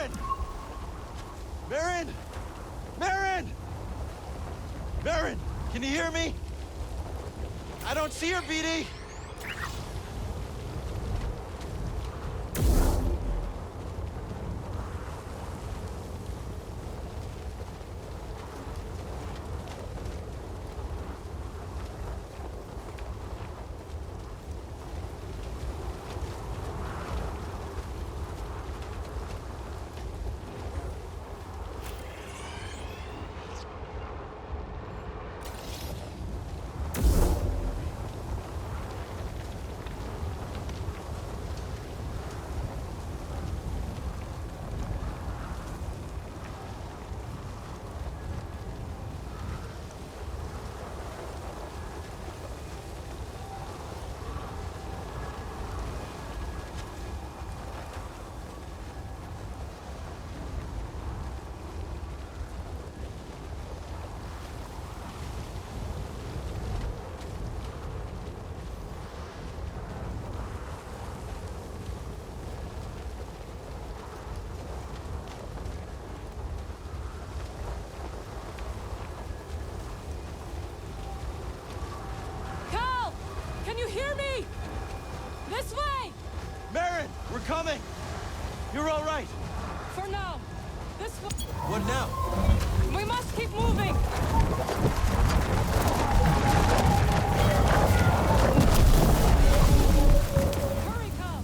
Marin! Marin! Marin! Marin! Can you hear me? I don't see her, BD! Can you hear me? This way! Marin, we're coming! You're all right! For now. This way. What now? We must keep moving! Hurry, Cal!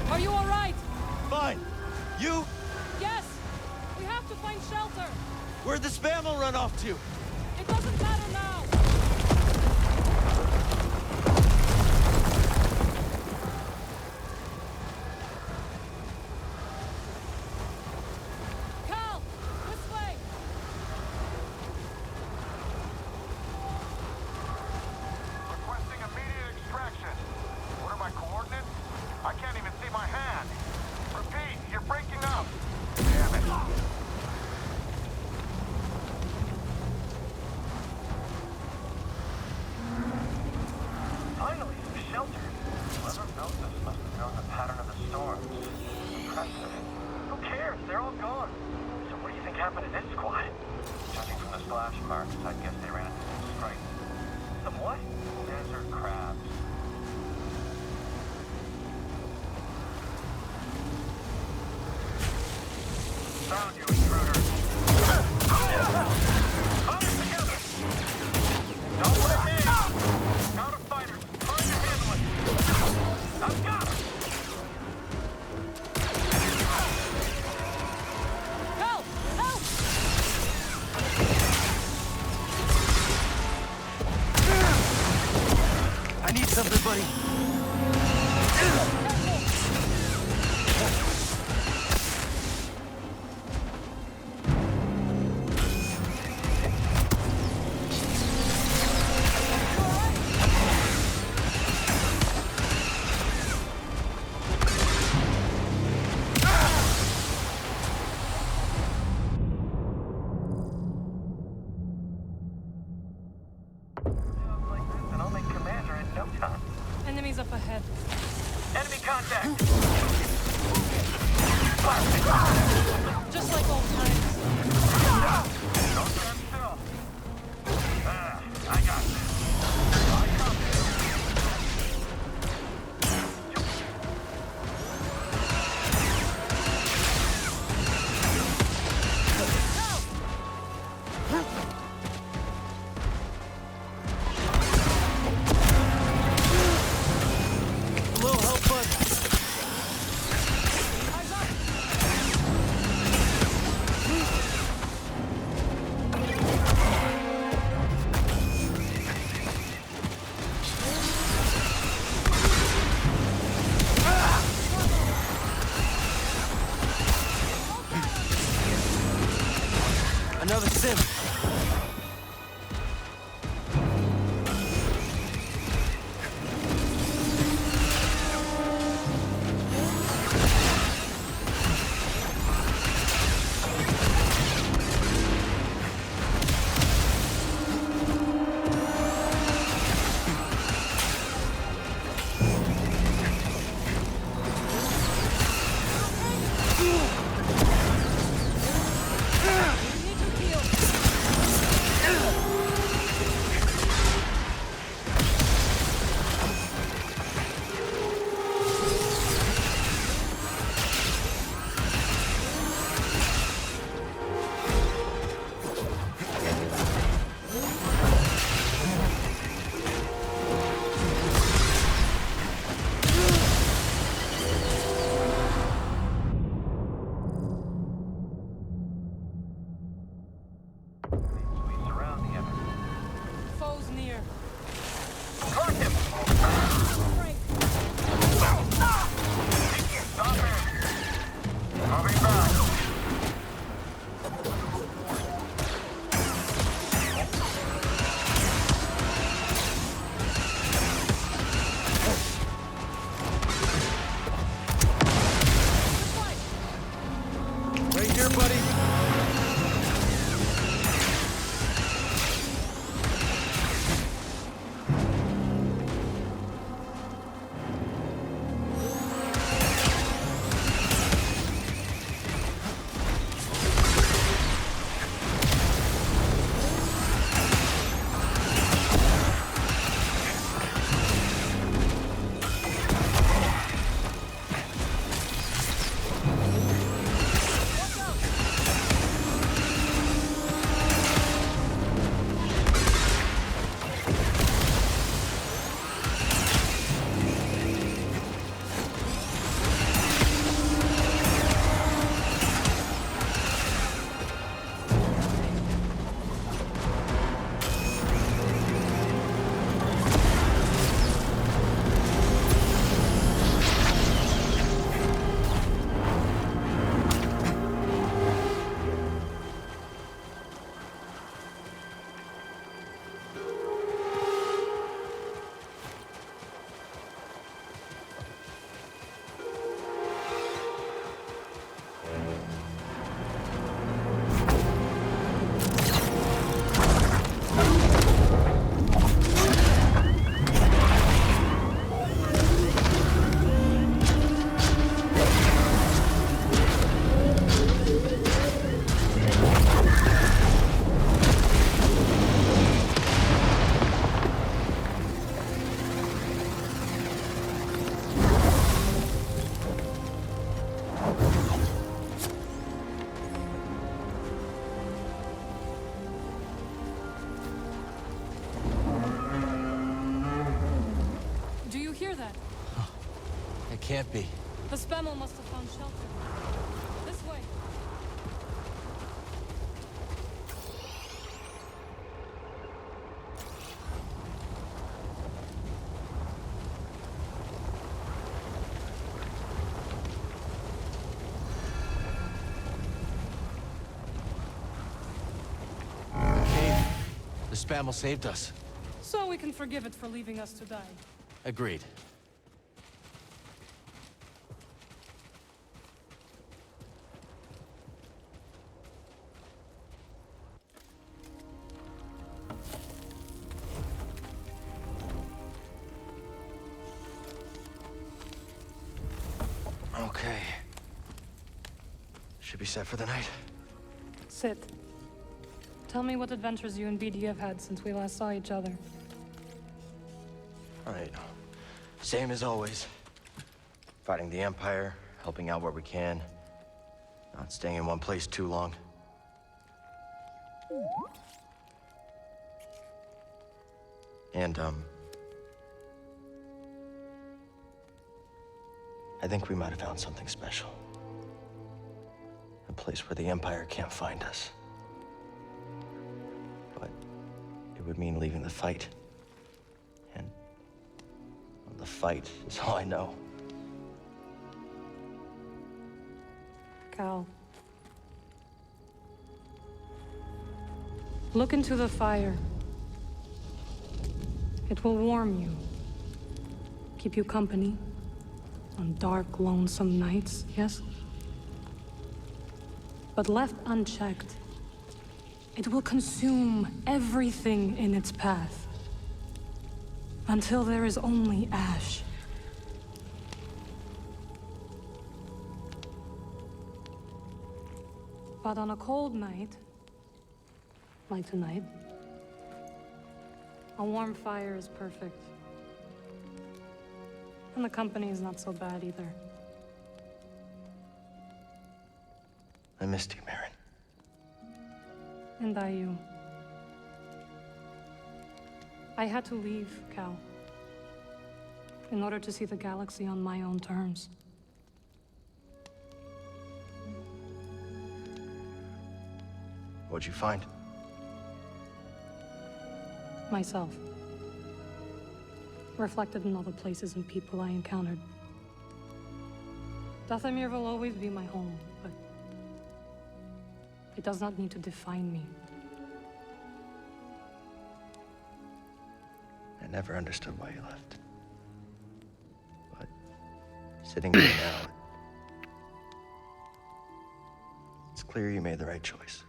Are you all right? Fine. You? Yes! We have to find shelter! Where'd the spam will run off to? It doesn't matter now! Cal! This way! Requesting immediate extraction. What are my coordinates? I can't even see my hand. Repeat, you're breaking up. Damn it. Finally, some shelter. Whoever built this must have known the pattern of the storms. Impressive. Who cares? They're all gone. So what do you think happened to this squad? Judging from the splash marks, I'd guess they ran into some strike. Some what? Desert crabs. Found you, intruder. Fire together! Don't let me! Out of fighters, trying to handle it! I've got him! Help! Help! I need something, buddy. Like this, and I'll make commander in no time. Enemies up ahead. Enemy contact! Just like old times. Don't stand still. I got this. I come. A little help, bud. Eyes up! Another sim. hear that? It can't be. The Spamel must have found shelter. This way. Cave. The Spamel saved us. So we can forgive it for leaving us to die. Agreed. Okay. Should be set for the night. Sit. Tell me what adventures you and BD have had since we last saw each other. All right. Same as always. Fighting the Empire, helping out where we can. Not staying in one place too long. And, I think we might have found something special. A place where the Empire can't find us. But it would mean leaving the fight. And well, the fight is all I know. Cal. Look into the fire. It will warm you. Keep you company. On dark, lonesome nights, yes? But left unchecked, it will consume everything in its path. Until there is only ash. But on a cold night, like tonight, a warm fire is perfect. And the company is not so bad either. I missed you, Marin. And I you. I had to leave, Cal. In order to see the galaxy on my own terms. What'd you find? Myself. Reflected in all the places and people I encountered. Dathomir will always be my home, but it does not need to define me. I never understood why you left. But sitting here now, it's clear you made the right choice.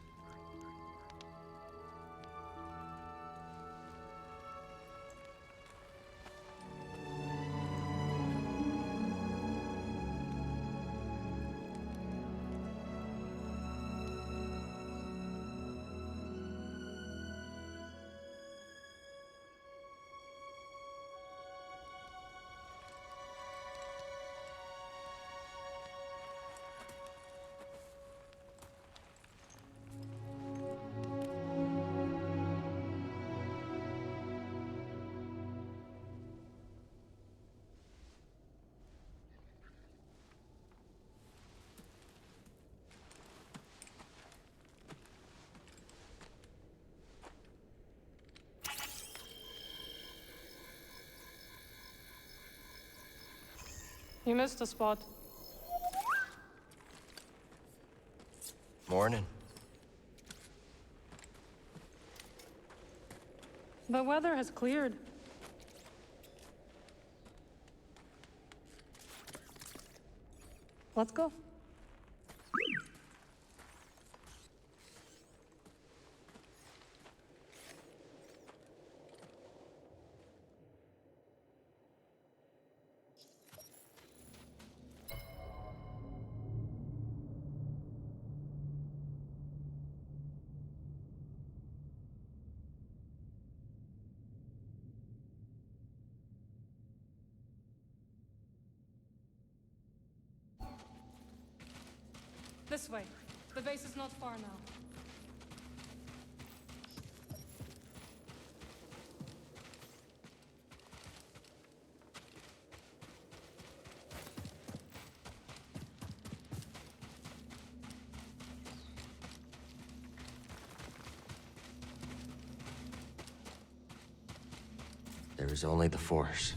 You missed a spot. Morning. The weather has cleared. Let's go. This way. The base is not far now. There is only the Force.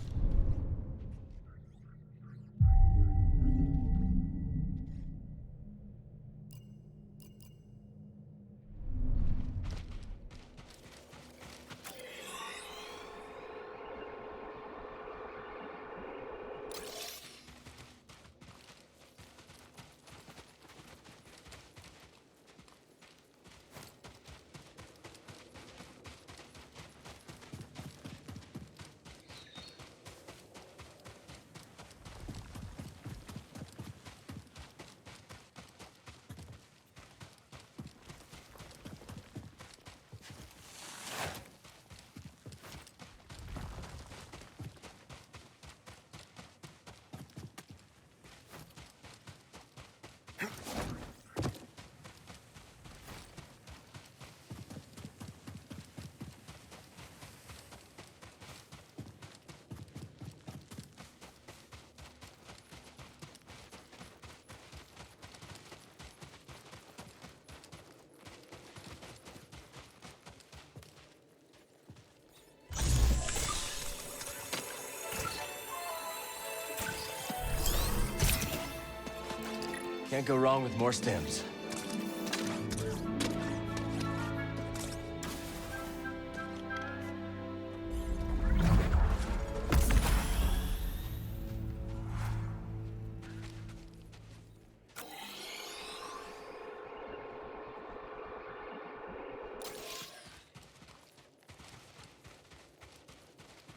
Can't go wrong with more stems.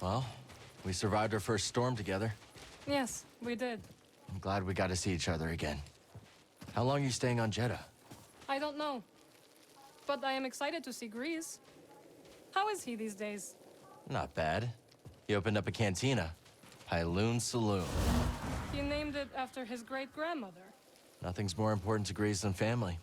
Well, we survived our first storm together. Yes, we did. I'm glad we got to see each other again. How long are you staying on Jeddah? I don't know. But I am excited to see Grease. How is he these days? Not bad. He opened up a cantina. Pyloon Saloon. He named it after his great-grandmother. Nothing's more important to Grease than family.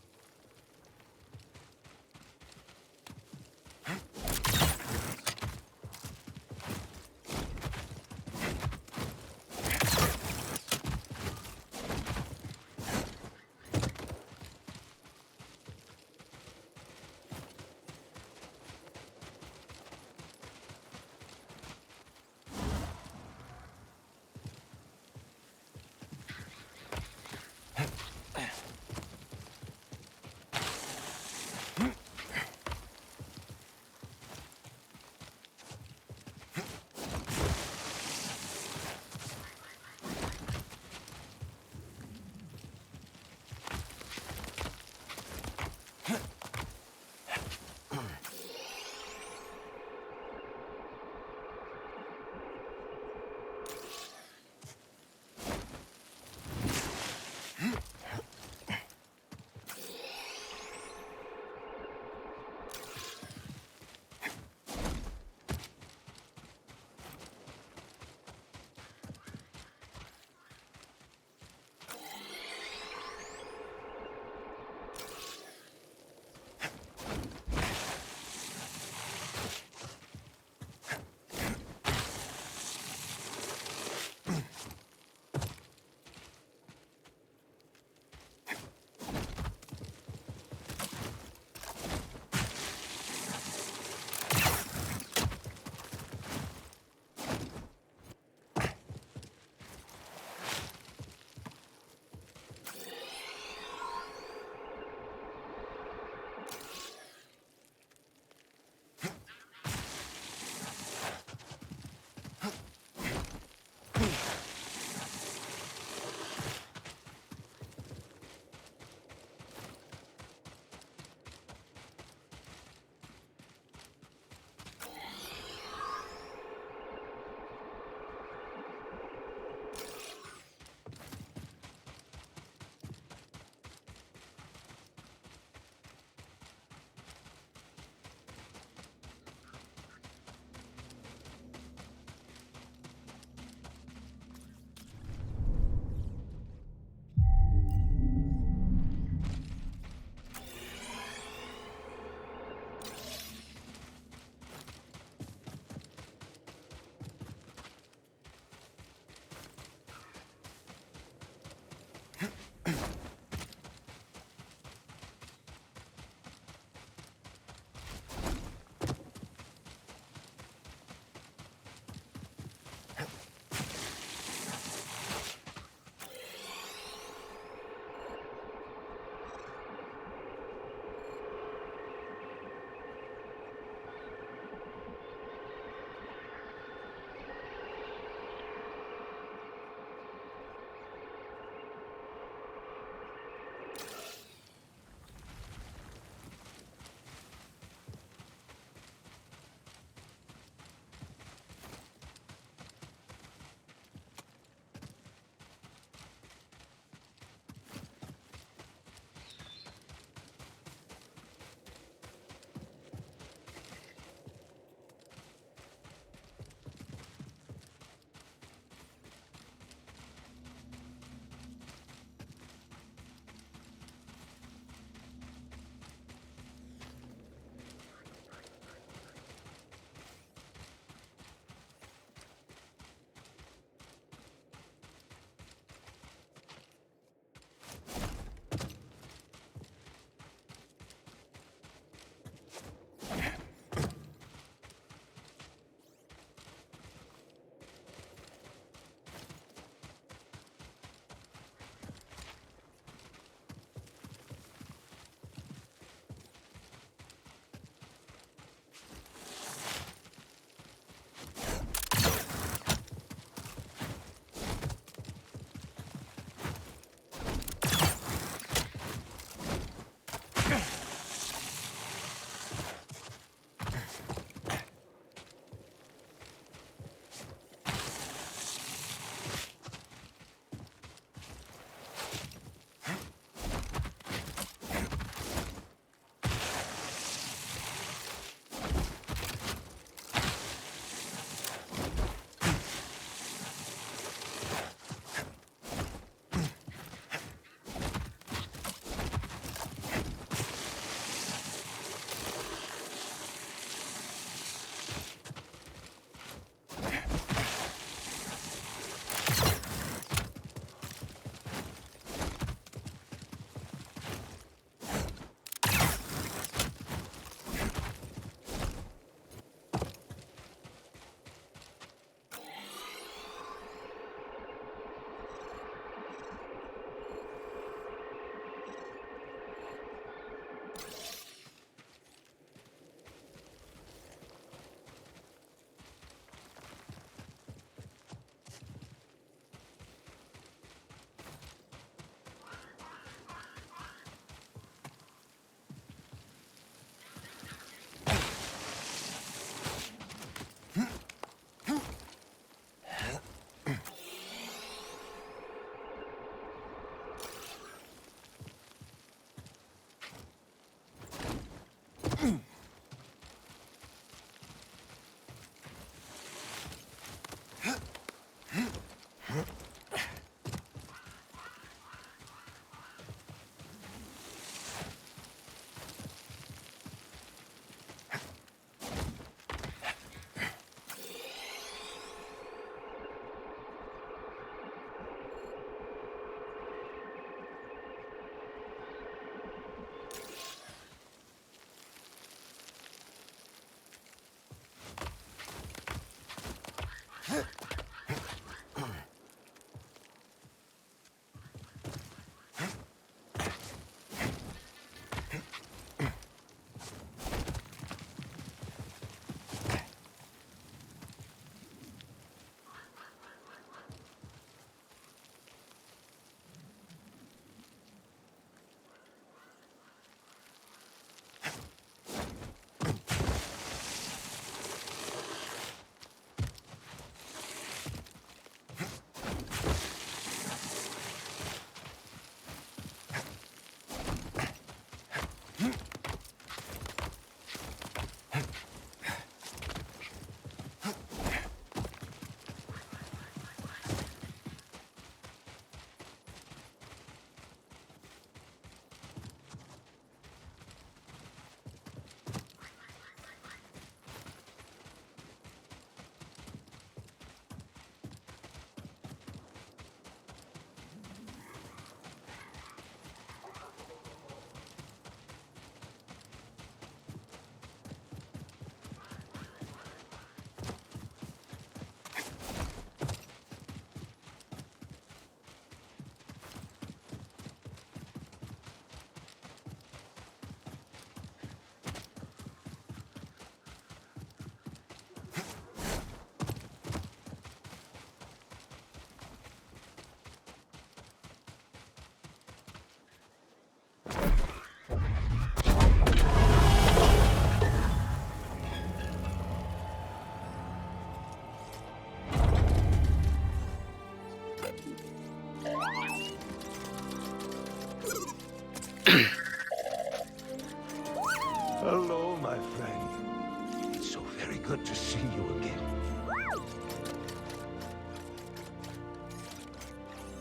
my friend. It's so very good to see you again.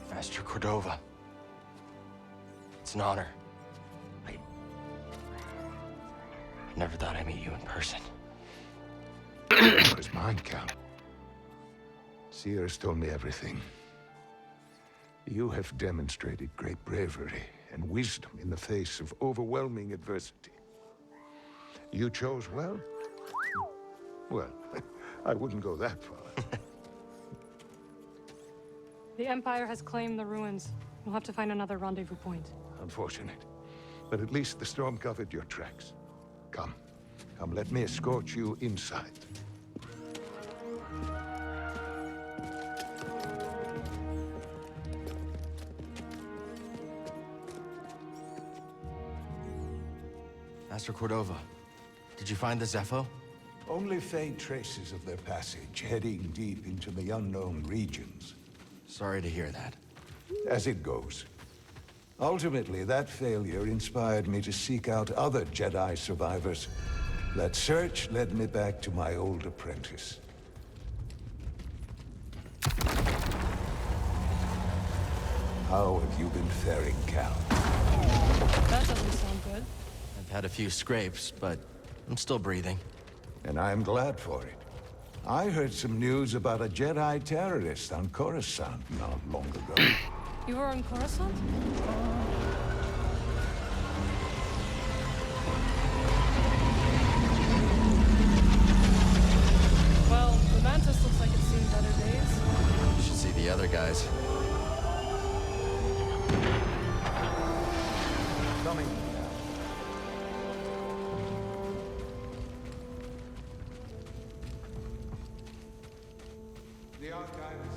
Master Cordova. It's an honor. I never thought I'd meet you in person. It's mine, Count. Seer's told me everything. You have demonstrated great bravery and wisdom in the face of overwhelming adversity. You chose well? Well, I wouldn't go that far. The Empire has claimed the ruins. We'll have to find another rendezvous point. Unfortunate. But at least the storm covered your tracks. Come. Come, let me escort you inside. Master Cordova, did you find the Zepho? Only faint traces of their passage, heading deep into the unknown regions. Sorry to hear that. As it goes. Ultimately, that failure inspired me to seek out other Jedi survivors. That search led me back to my old apprentice. How have you been faring, Cal? That doesn't sound good. I've had a few scrapes, but I'm still breathing. And I'm glad for it. I heard some news about a Jedi terrorist on Coruscant not long ago. You were on Coruscant? Well, the Mantis looks like it's seen better days. You should see the other guys. Coming. The archive is...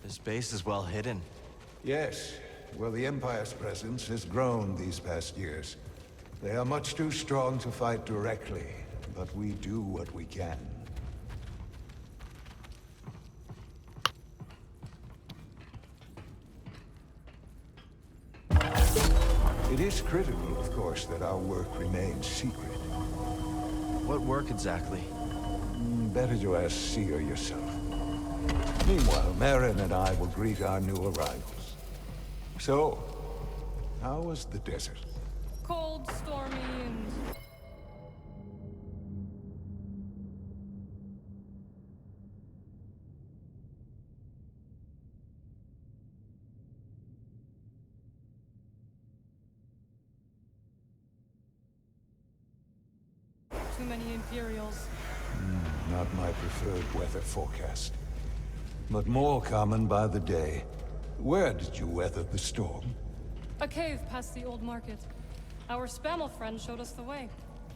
This base is well hidden. Yes. Well, the Empire's presence has grown these past years. They are much too strong to fight directly, but we do what we can. It is critical, of course, that our work remains secret. What work exactly? Better to ask Seer yourself. Meanwhile, Marin and I will greet our new arrivals. So, how was the desert? Cold, stormy, and... too many Imperials. Not my preferred weather forecast. But more common by the day. Where did you weather the storm? A cave past the old market. Our Spammel friend showed us the way.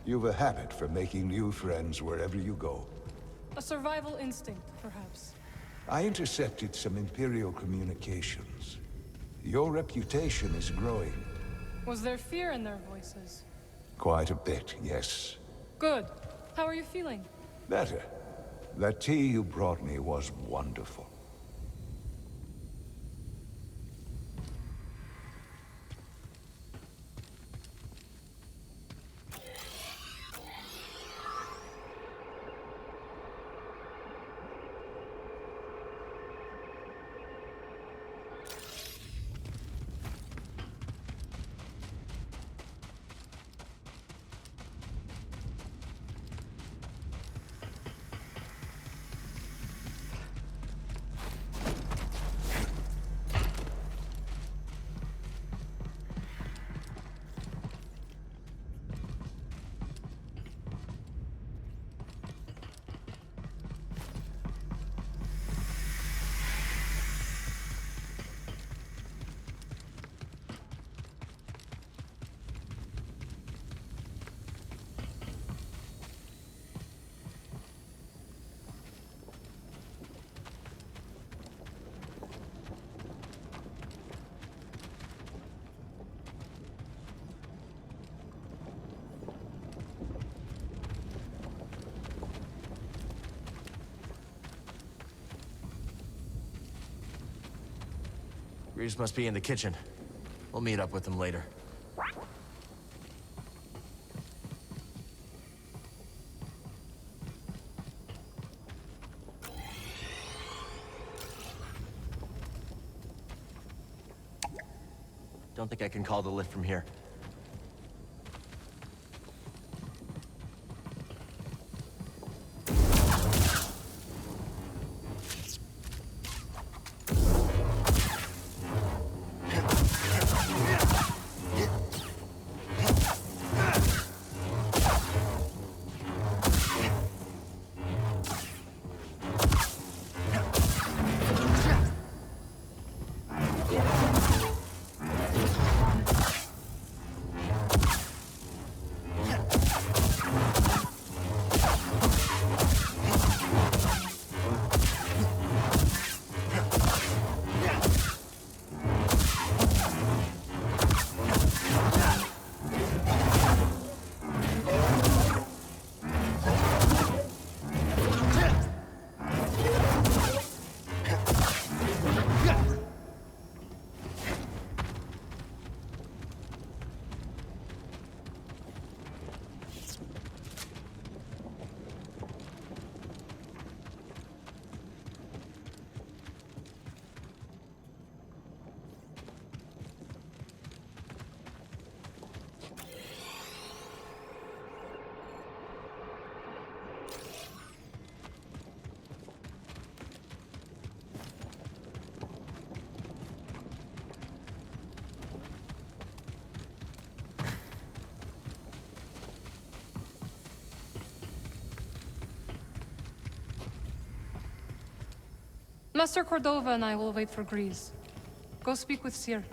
You've a habit for making new friends wherever you go. A survival instinct, perhaps. I intercepted some Imperial communications. Your reputation is growing. Was there fear in their voices? Quite a bit, yes. Good. How are you feeling? Better. That tea you brought me was wonderful. Greaves must be in the kitchen. We'll meet up with him later. Don't think I can call the lift from here. Master Cordova and I will wait for Grease. Go speak with Seer.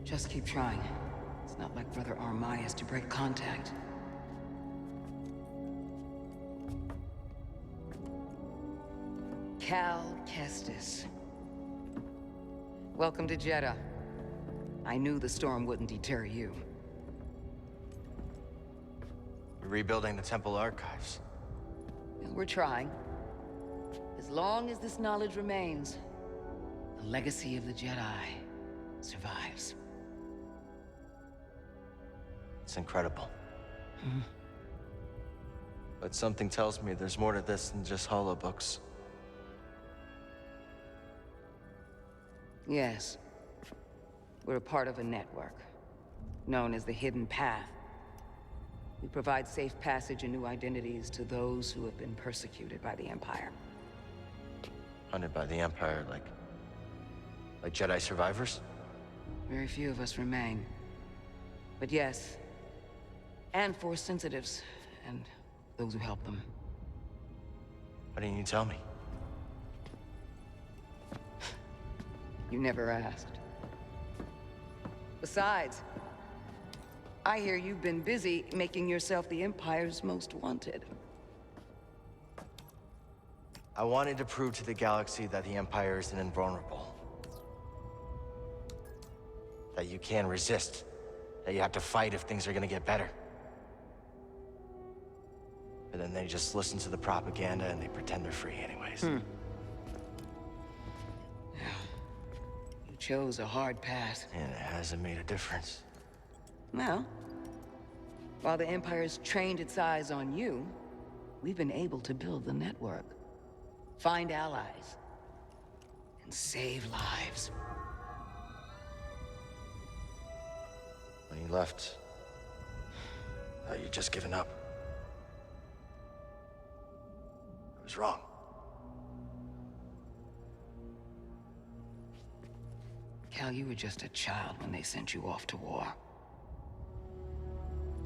Just keep trying. It's not like Brother Armai is to break contact. Cal Kestis. Welcome to Jedi. I knew the storm wouldn't deter you. We're rebuilding the temple archives. We're trying. As long as this knowledge remains, the legacy of the Jedi survives. It's incredible. But something tells me there's more to this than just holobooks. Yes. We're a part of a network, known as the Hidden Path. We provide safe passage and new identities to those who have been persecuted by the Empire. Hunted by the Empire, like Jedi survivors? Very few of us remain. But yes, and Force sensitives, and those who help them. Why didn't you tell me? You never asked. Besides, I hear you've been busy making yourself the Empire's most wanted. I wanted to prove to the galaxy that the Empire isn't invulnerable. That you can resist. That you have to fight if things are gonna get better. But then they just listen to the propaganda and they pretend they're free anyways. You chose a hard path. And it hasn't made a difference. Well, while the Empire's trained its eyes on you, we've been able to build the network, find allies, and save lives. When you left, I thought you'd just given up. I was wrong. Cal, you were just a child when they sent you off to war.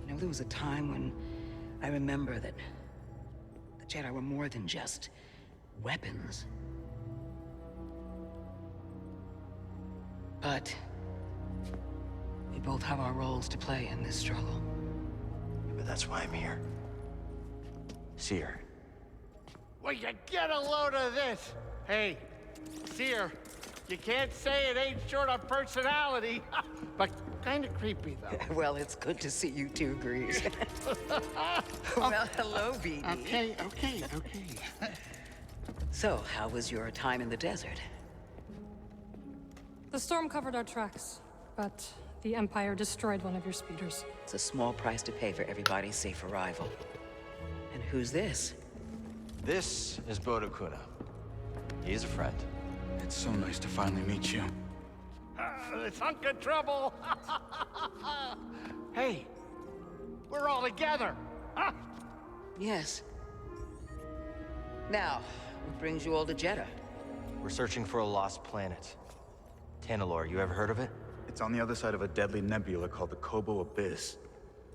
You know, there was a time when I remember that the Jedi were more than just weapons. But we both have our roles to play in this struggle. But that's why I'm here. Seer. Well, you get a load of this. Hey, Seer, you can't say it ain't short of personality, but kind of creepy, though. Well, it's good to see you two, Grease. Well, hello, BD. Okay. So, how was your time in the desert? The storm covered our tracks, but the Empire destroyed one of your speeders. It's a small price to pay for everybody's safe arrival. And who's this? This is Bodo Kuna. He's a friend. It's so nice to finally meet you. This hunk of trouble. Hey, we're all together. Huh? Yes. Now, what brings you all to Jeddah? We're searching for a lost planet. Tanalorr, you ever heard of it? It's on the other side of a deadly nebula called the Kobo Abyss.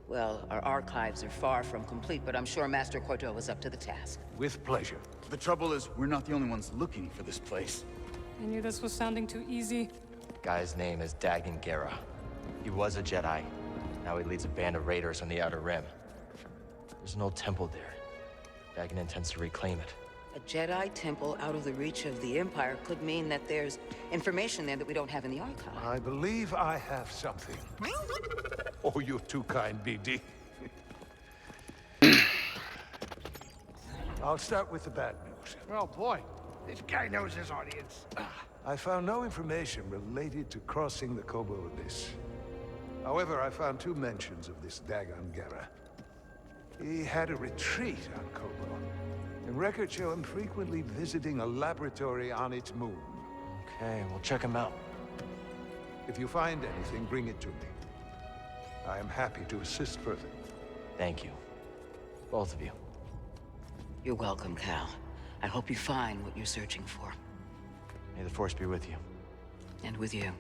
Well, our archives are far from complete, but I'm sure Master Cordova's up to the task. With pleasure. The trouble is, we're not the only ones looking for this place. I knew this was sounding too easy. Guy's name is Dagan Gera. He was a Jedi. Now he leads a band of raiders on the Outer Rim. There's an old temple there. Dagan intends to reclaim it. A Jedi temple out of the reach of the Empire could mean that there's information there that we don't have in the archive. I believe I have something. Oh, you're too kind, BD. I'll start with the bad news. Oh, boy. This guy knows his audience. I found no information related to crossing the Kobo Abyss. However, I found 2 mentions of this Dagan Gera. He had a retreat on Kobo, and records show him frequently visiting a laboratory on its moon. Okay, we'll check him out. If you find anything, bring it to me. I am happy to assist further. Thank you. Both of you. You're welcome, Cal. I hope you find what you're searching for. May the Force be with you. And with you.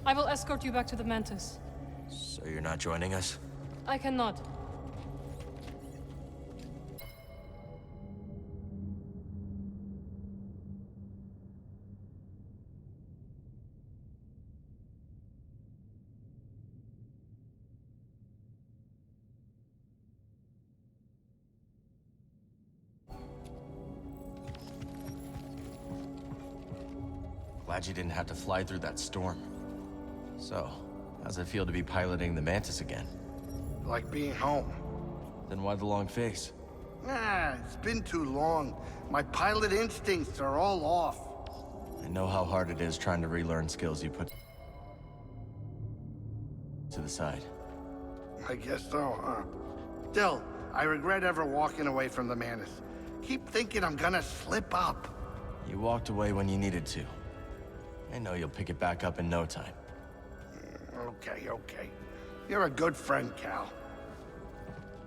I will escort you back to the Mantis. So you're not joining us? I cannot. Glad you didn't have to fly through that storm. So, how's it feel to be piloting the Mantis again? Like being home. Then why the long face? Nah, it's been too long. My pilot instincts are all off. I know how hard it is trying to relearn skills you put to the side. I guess so, huh? Still, I regret ever walking away from the Mantis. Keep thinking I'm gonna slip up. You walked away when you needed to. I know you'll pick it back up in no time. Okay. You're a good friend, Cal.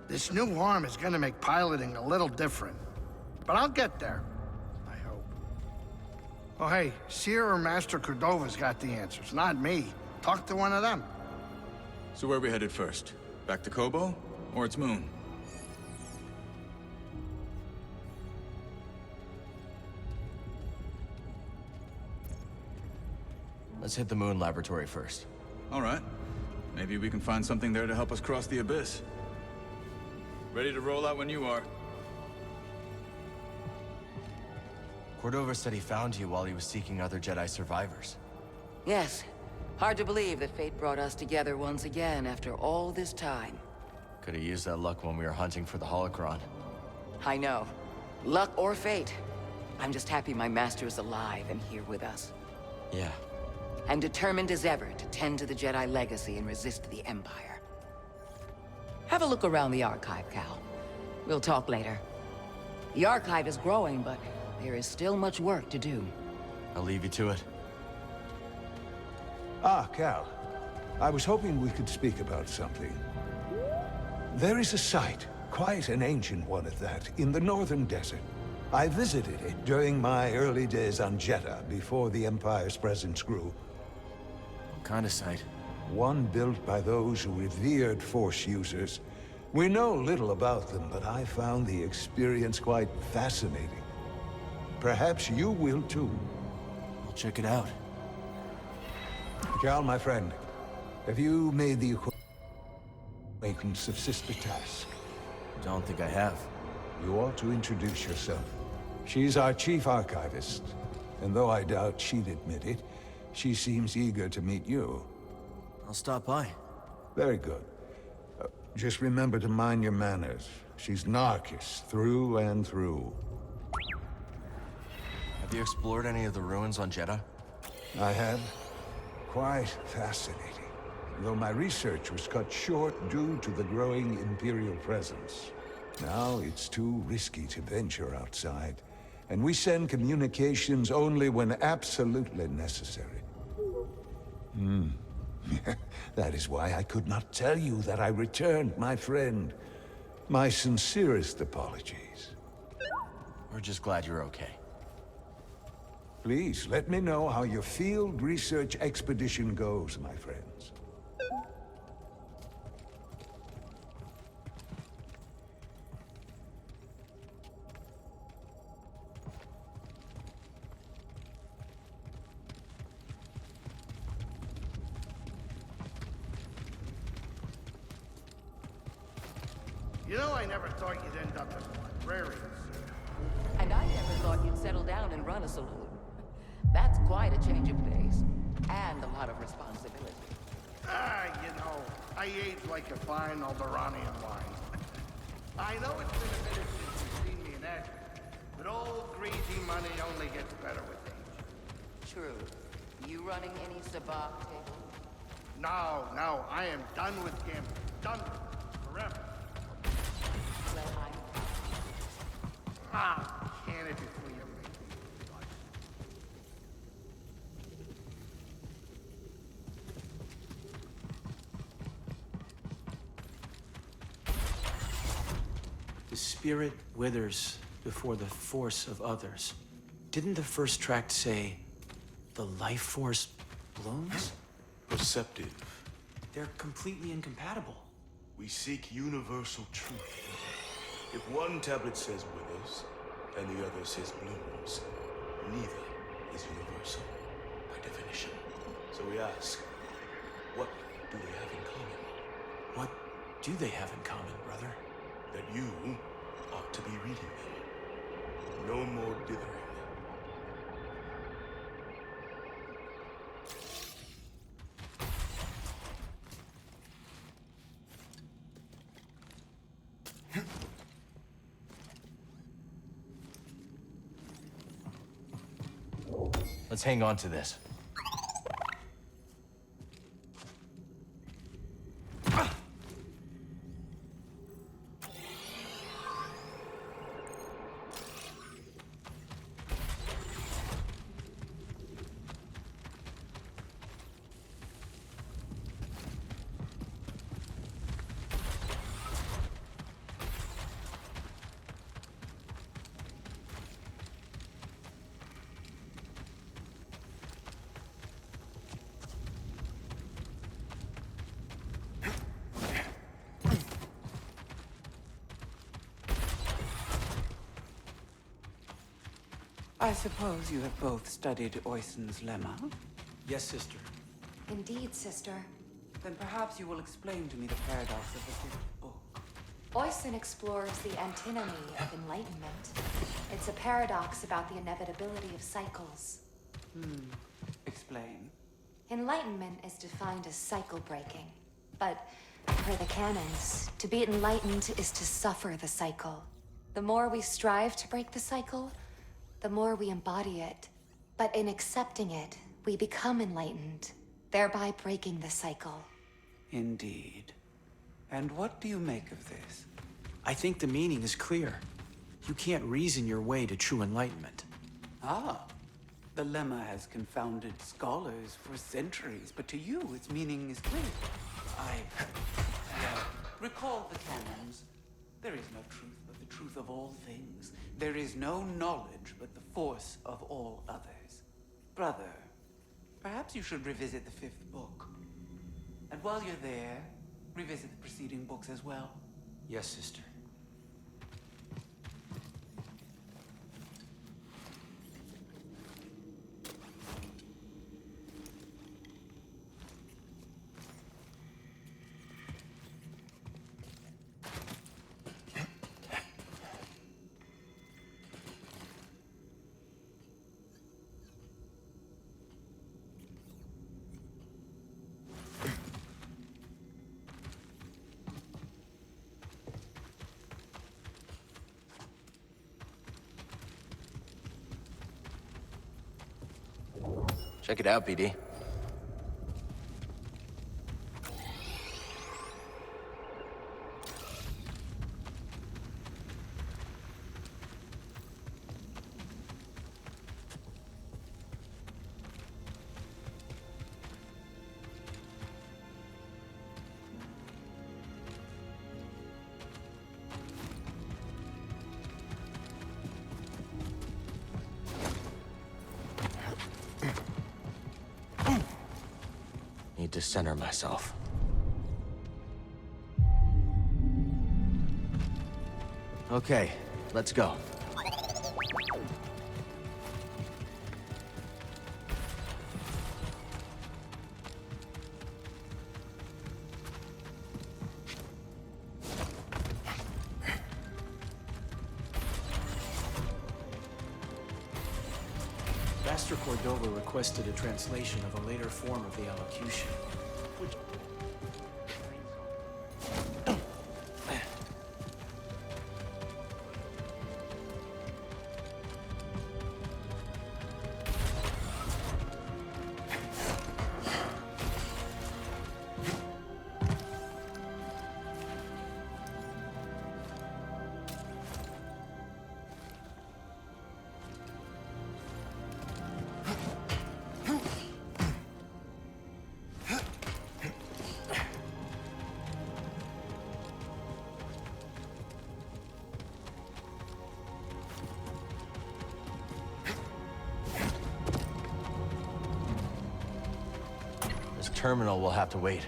This new arm is gonna make piloting a little different. But I'll get there. I hope. Oh, hey, Seer or Master Cordova's got the answers, not me. Talk to one of them. So where are we headed first? Back to Kobo? Or its moon? Let's hit the moon laboratory first. All right. Maybe we can find something there to help us cross the abyss. Ready to roll out when you are. Cordova said he found you while he was seeking other Jedi survivors. Yes. Hard to believe that fate brought us together once again after all this time. Could have used that luck when we were hunting for the holocron. I know. Luck or fate. I'm just happy my master is alive and here with us. Yeah. And determined as ever to tend to the Jedi legacy and resist the Empire. Have a look around the Archive, Cal. We'll talk later. The Archive is growing, but there is still much work to do. I'll leave you to it. Ah, Cal. I was hoping we could speak about something. There is a site, quite an ancient one at that, in the northern desert. I visited it during my early days on Jeddah, before the Empire's presence grew. What kind of site? One built by those who revered Force users. We know little about them, but I found the experience quite fascinating. Perhaps you will too. I'll check it out. Cal, my friend, have you made the acquaintance of Sister Task? Don't think I have. You ought to introduce yourself. She's our chief archivist, and though I doubt she'd admit it, she seems eager to meet you. I'll stop by. Very good. Just remember to mind your manners. She's Narcus, through and through. Have you explored any of the ruins on Jeddah? I have. Quite fascinating. Though my research was cut short due to the growing Imperial presence. Now it's too risky to venture outside, and we send communications only when absolutely necessary. That is why I could not tell you that I returned, my friend. My sincerest apologies. We're just glad you're okay. Please, let me know how your field research expedition goes, my friends. You know, I never thought you'd end up as a librarian. And I never thought you'd settle down and run a saloon. That's quite a change of pace. And a lot of responsibility. You know, I age like a fine Alderanian wine. I know it's been a minute since you've seen me in action, but old greasy money only gets better with age. True. You running any sabacc table? No, I am done with gambling. Done with it. Forever. Well, Can it before you make me? The spirit withers before the force of others. Didn't the first tract say, the life force blooms? Perceptive. They're completely incompatible. We seek universal truth. If one tablet says withers, and the other says blooms, neither is universal, by definition. So we ask, what do they have in common? What do they have in common, brother? That you ought to be reading them. No more dithering. Let's hang on to this. I suppose you have both studied Oyson's lemma? Yes, sister. Indeed, sister. Then perhaps you will explain to me the paradox of the fifth book. Oyson explores the antinomy of enlightenment. It's a paradox about the inevitability of cycles. Explain. Enlightenment is defined as cycle breaking. But, per the canons, to be enlightened is to suffer the cycle. The more we strive to break the cycle, the more we embody it. But in accepting it, we become enlightened, thereby breaking the cycle. Indeed. And what do you make of this? I think the meaning is clear. You can't reason your way to true enlightenment. Ah, the lemma has confounded scholars for centuries, but to you, its meaning is clear. Recall the canons. There is no truth but the truth of all things. There is no knowledge but the force of all others. Brother, perhaps you should revisit the 5th book. And while you're there, revisit the preceding books as well. Yes, sister. Check it out, BD. Need to center myself. Okay, let's go. Master Cordova requested a translation of a later form of the elocution. This terminal will have to wait.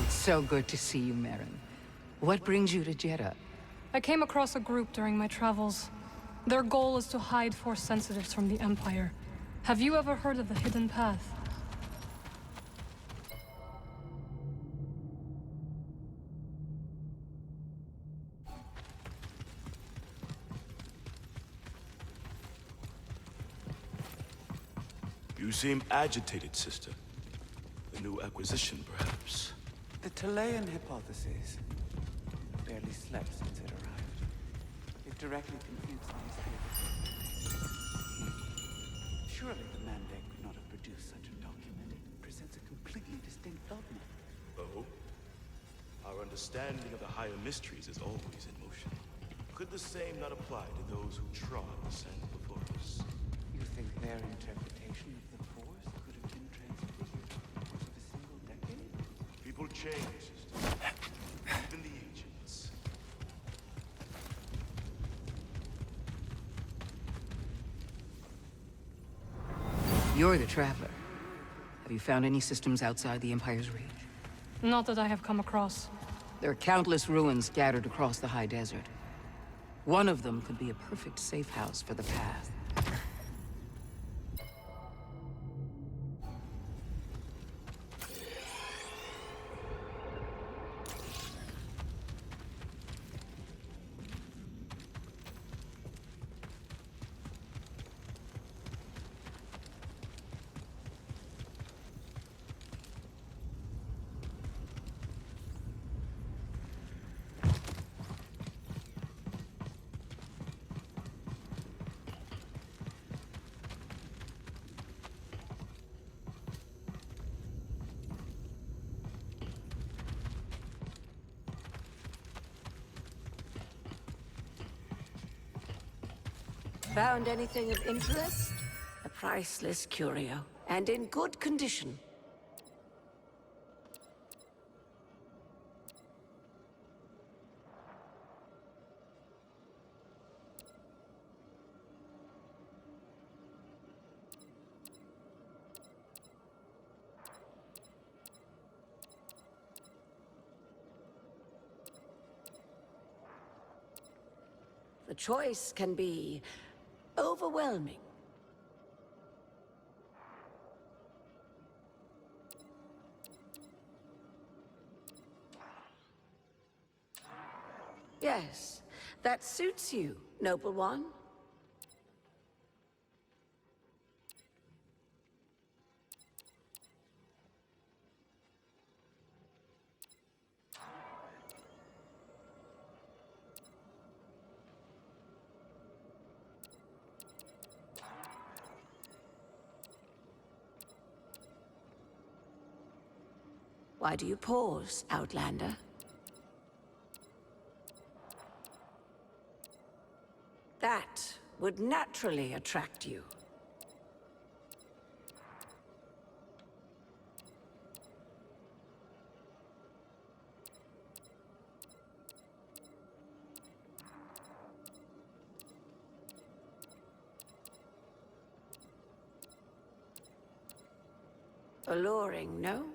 So good to see you, Merrin. What brings you to Jeddah? I came across a group during my travels. Their goal is to hide Force sensitives from the Empire. Have you ever heard of the Hidden Path? You seem agitated, sister. A new acquisition, perhaps. The Talayan hypothesis barely slept since it arrived. It directly confutes these theories. Surely the Mandate could not have produced such a document. It presents a completely distinct dogma. Oh? Our understanding of the higher mysteries is always in motion. Could the same not apply to those who trod the sand before us? You think their interpretation of the Force could have been transfigured in the course of a single decade? People change, sister. Even the ancients. You're the Traveler. Have you found any systems outside the Empire's reach? Not that I have come across. There are countless ruins scattered across the high desert. One of them could be a perfect safe house for the Path. Found anything of interest? A priceless curio, and in good condition. The choice can be overwhelming. Yes, that suits you, noble one. Why do you pause, Outlander? That would naturally attract you. Alluring, no?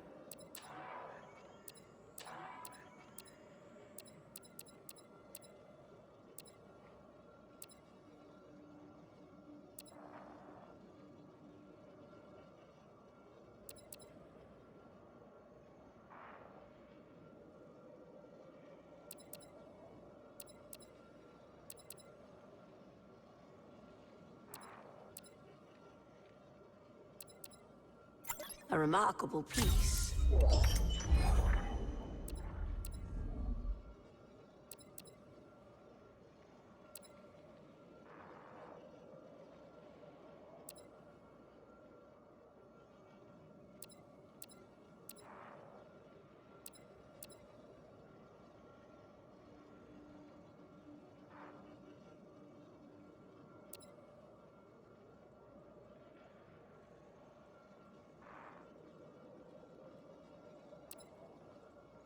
A remarkable piece.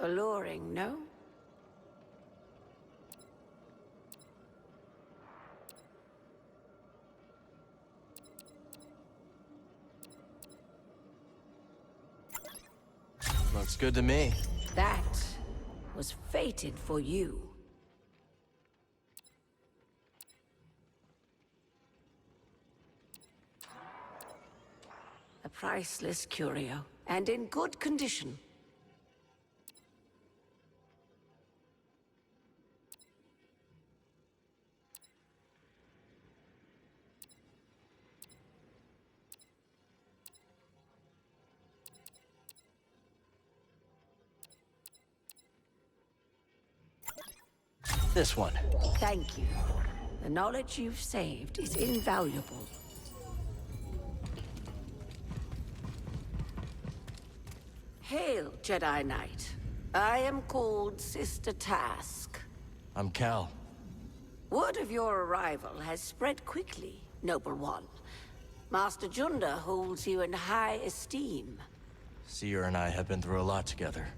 Alluring, no? Looks good to me. That was fated for you. A priceless curio, and in good condition. This one. Thank you. The knowledge you've saved is invaluable. Hail, Jedi Knight. I am called Sister Task. I'm Cal. Word of your arrival has spread quickly, Noble One. Master Junda holds you in high esteem. Seer and I have been through a lot together.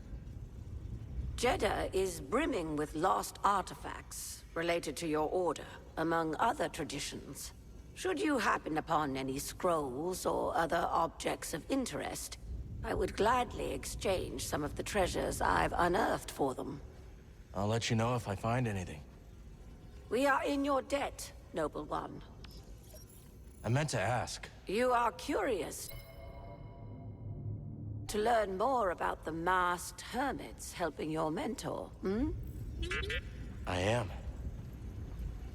Jeddah is brimming with lost artifacts related to your order, among other traditions. Should you happen upon any scrolls or other objects of interest, I would gladly exchange some of the treasures I've unearthed for them. I'll let you know if I find anything. We are in your debt, Noble One. I meant to ask. You are curious to learn more about the masked hermits helping your mentor, hmm? I am.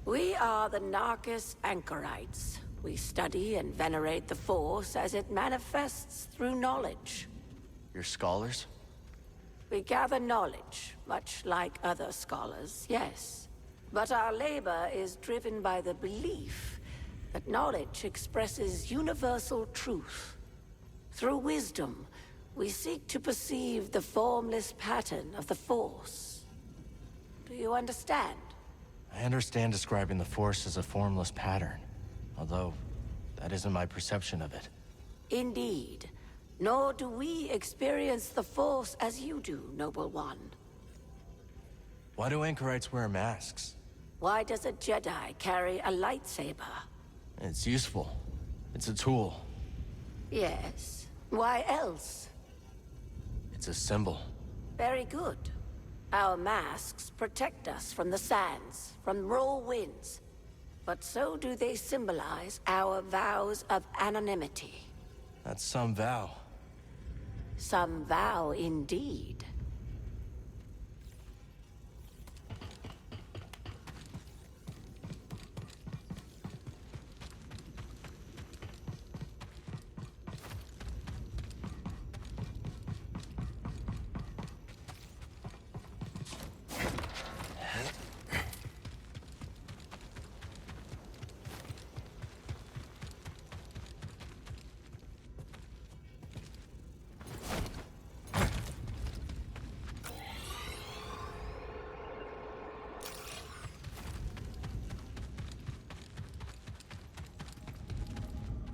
We are the Narcus Anchorites. We study and venerate the Force as it manifests through knowledge. You're scholars? We gather knowledge, much like other scholars, yes. But our labor is driven by the belief that knowledge expresses universal truth. Through wisdom, we seek to perceive the formless pattern of the Force. Do you understand? I understand describing the Force as a formless pattern, although that isn't my perception of it. Indeed. Nor do we experience the Force as you do, Noble One. Why do anchorites wear masks? Why does a Jedi carry a lightsaber? It's useful. It's a tool. Yes. Why else? It's a symbol. Very good. Our masks protect us from the sands, from raw winds. But so do they symbolize our vows of anonymity. That's some vow. Some vow indeed.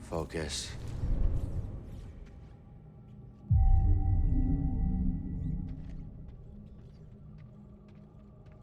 Focus.